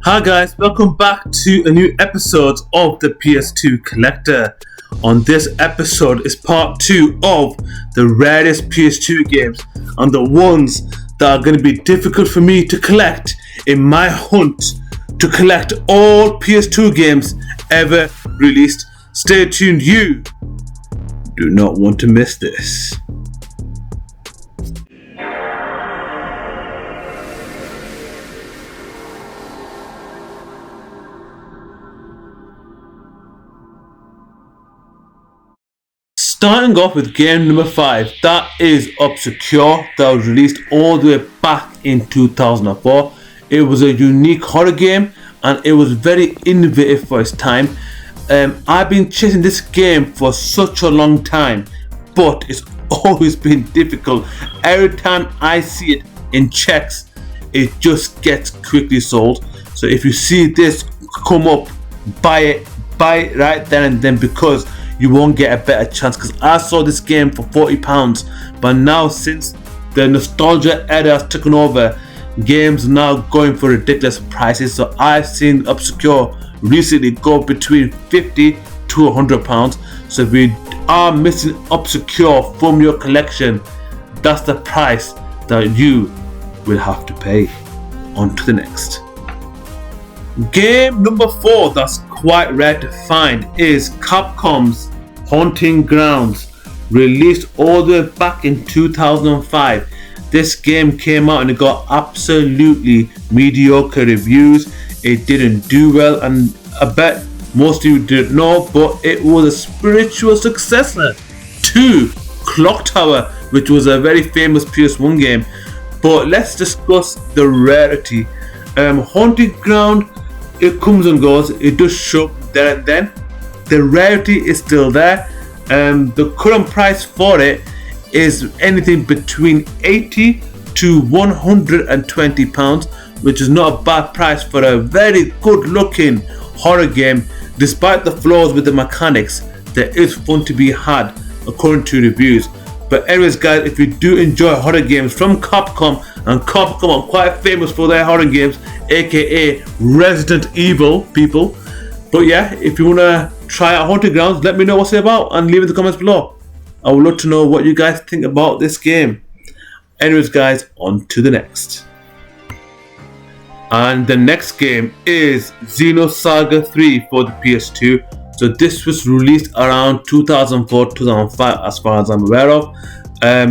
Hi guys, welcome back to a new episode of the PS2 Collector. On this episode is part 2 of the rarest PS2 games and the ones that are going to be difficult for me to collect in my hunt to collect all PS2 games ever released. Stay tuned, you do not want to miss this. Starting off with game number 5, that is Upse Secure, that was released all the way back in 2004. It was a unique horror game and it was very innovative for its time. I've been chasing this game for such a long time, but it's always been difficult. Every time I see it in checks, it just gets quickly sold. So if you see this come up, buy it right then and then, because you won't get a better chance. Because I saw this game for £40, but now since the nostalgia era has taken over, games now going for ridiculous prices. So I've seen Upse Secure recently go between £50 to £100. So if you are missing Upse Secure from your collection, that's the price that you will have to pay. On to the next. Game number 4 that's quite rare to find is Capcom's Haunting Grounds, released all the way back in 2005. This game came out and it got absolutely mediocre reviews. It didn't do well, and I bet most of you didn't know, but it was a spiritual successor to Clock Tower, which was a very famous PS1 game. But let's discuss the rarity. Haunting Ground, it comes and goes, it does show there and then. The rarity is still there. The current price for it is anything between £80 to £120, which is not a bad price for a very good looking horror game. Despite the flaws with the mechanics, there is fun to be had according to reviews. But anyways guys, if you do enjoy horror games from Capcom, and Capcom are quite famous for their horror games, aka Resident Evil people. But yeah, if you want to try out Haunted Grounds, let me know what's it about and leave it in the comments below. I would love to know what you guys think about this game. Anyways guys, on to the next. And the next game is Zeno Saga 3 for the PS2. So this was released around 2004-2005 as far as I'm aware of.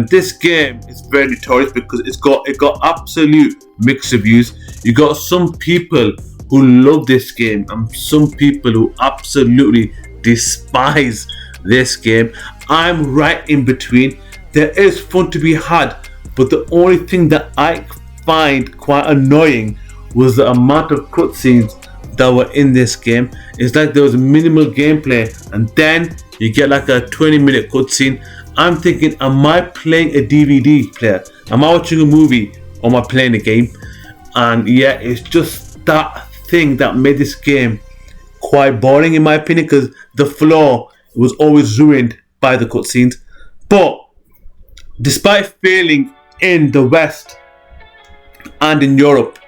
This game is very notorious because it got absolute mixed reviews. You got some people who love this game and some people who absolutely despise this game. I'm right in between. There is fun to be had, but the only thing that I find quite annoying was the amount of cutscenes that were in this game. It's like there was minimal gameplay and then you get like a 20-minute cutscene. I'm thinking, am I playing a DVD player? Am I watching a movie or am I playing a game? And yeah, it's just that thing that made this game quite boring in my opinion, because the flow was always ruined by the cutscenes. But despite failing in the West and in Europe,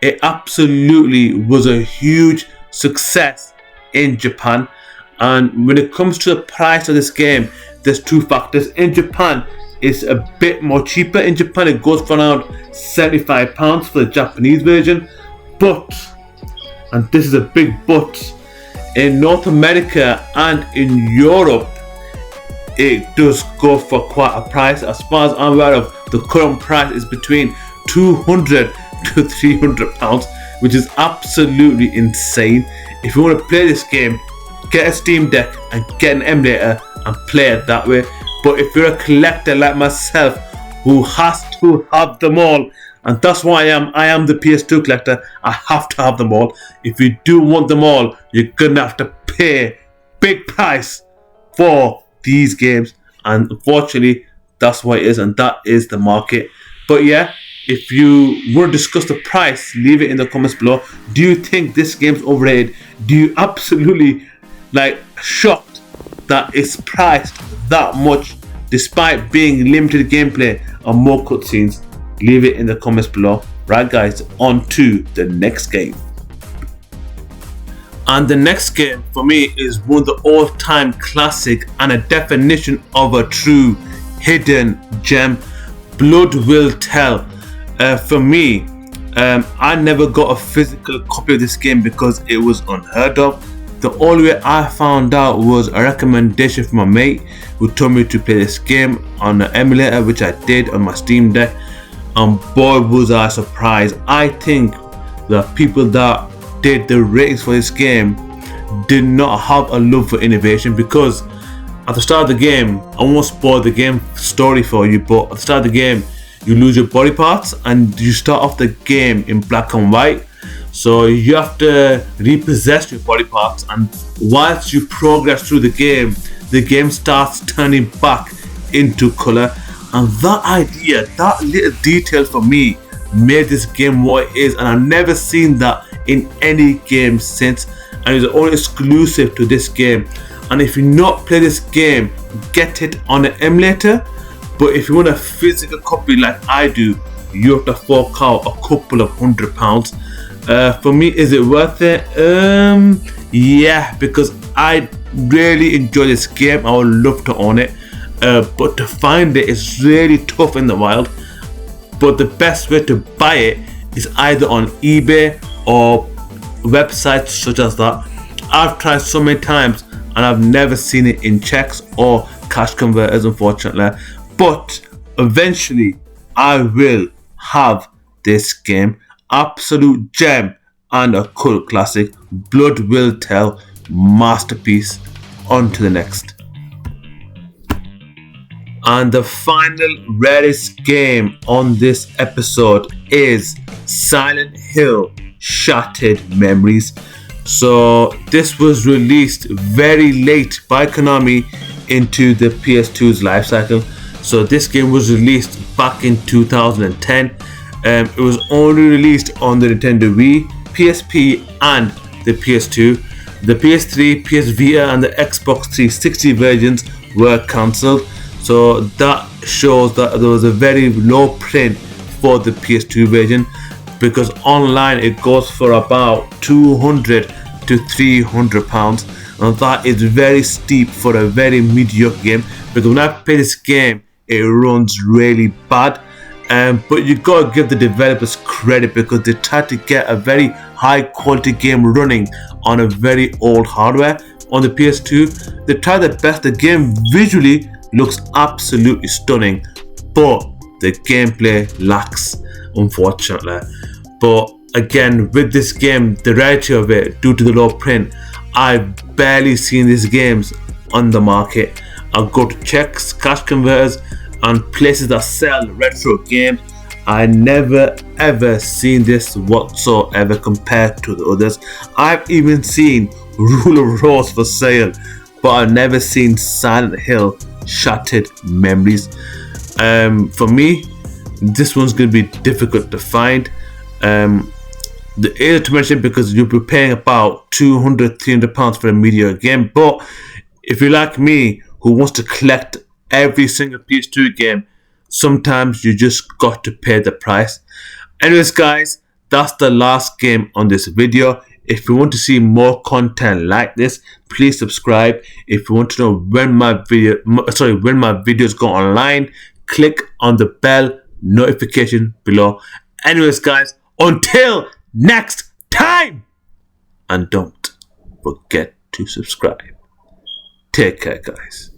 it absolutely was a huge success in Japan. And when it comes to the price of this game, there's two factors. In Japan, it's a bit more cheaper. In Japan, it goes for around £75 for the Japanese version. But, and this is a big but, in North America and in Europe, it does go for quite a price. As far as I'm aware of, the current price is between £200 to £300, which is absolutely insane. If you want to play this game, get a Steam Deck and get an emulator and play it that way. But if you're a collector like myself who has to have them all, and that's why I am the PS2 collector, I have to have them all. If you do want them all, you're gonna have to pay big price for these games, and unfortunately that's what it is, and that is the market. But yeah, if you want to discuss the price, leave it in the comments below. Do you think this game's overrated? Do you absolutely shocked that it's priced that much despite being limited gameplay and more cutscenes? Leave it in the comments below. Right guys, on to the next game. And the next game for me is one of the all-time classic and a definition of a true hidden gem, Blood Will Tell. For me, I never got a physical copy of this game because it was unheard of. The only way I found out was a recommendation from a mate who told me to play this game on an emulator, which I did on my Steam Deck, and boy was I surprised. I think the people that did the ratings for this game did not have a love for innovation, because at the start of the game, I won't spoil the game story for you, but at the start of the game you lose your body parts and you start off the game in black and white. So you have to repossess your body parts, and whilst you progress through the game starts turning back into colour. And that idea, that little detail for me made this game what it is, and I've never seen that in any game since, and it's only exclusive to this game. And if you not play this game, get it on an emulator, but if you want a physical copy like I do, you have to fork out a couple of £100. For me, is it worth it? Yeah, because I really enjoy this game. I would love to own it, but to find it is really tough in the wild. But the best way to buy it is either on eBay or websites such as that. I've tried so many times and I've never seen it in checks or cash converters, unfortunately. But eventually I will have this game. Absolute gem and a cult classic. Blood Will Tell, masterpiece. On to the next. And the final rarest game on this episode is Silent Hill Shattered Memories. So this was released very late by Konami into the PS2's life cycle. So this game was released back in 2010. It was only released on the Nintendo Wii, PSP and the PS2. The PS3, PS Vita and the Xbox 360 versions were cancelled. So that shows that there was a very low print for the PS2 version, because online it goes for about £200 to £300, and that is very steep for a very mediocre game, because when I play this game it runs really bad. But you gotta give the developers credit, because they tried to get a very high quality game running on a very old hardware. On the PS2, they tried their best. The game visually looks absolutely stunning, but the gameplay lacks, unfortunately. But again, with this game, the rarity of it due to the low print, I've barely seen these games on the market. I'll go to checks, cash converters and places that sell retro games. I never ever seen this whatsoever compared to the others. I've even seen Rule of Rose for sale, but I've never seen Silent Hill Shattered Memories. For me, this one's going to be difficult to find. The easier to mention because you'll be paying about £200-300 for a mediocre game. But if you're like me, who wants to collect every single PS2 game, sometimes you just got to pay the price. Anyways guys, that's the last game on this video. If you want to see more content like this, please subscribe. If you want to know when my videos go online, click on the bell notification below. Anyways guys, until next time, and don't forget to subscribe. Take care guys.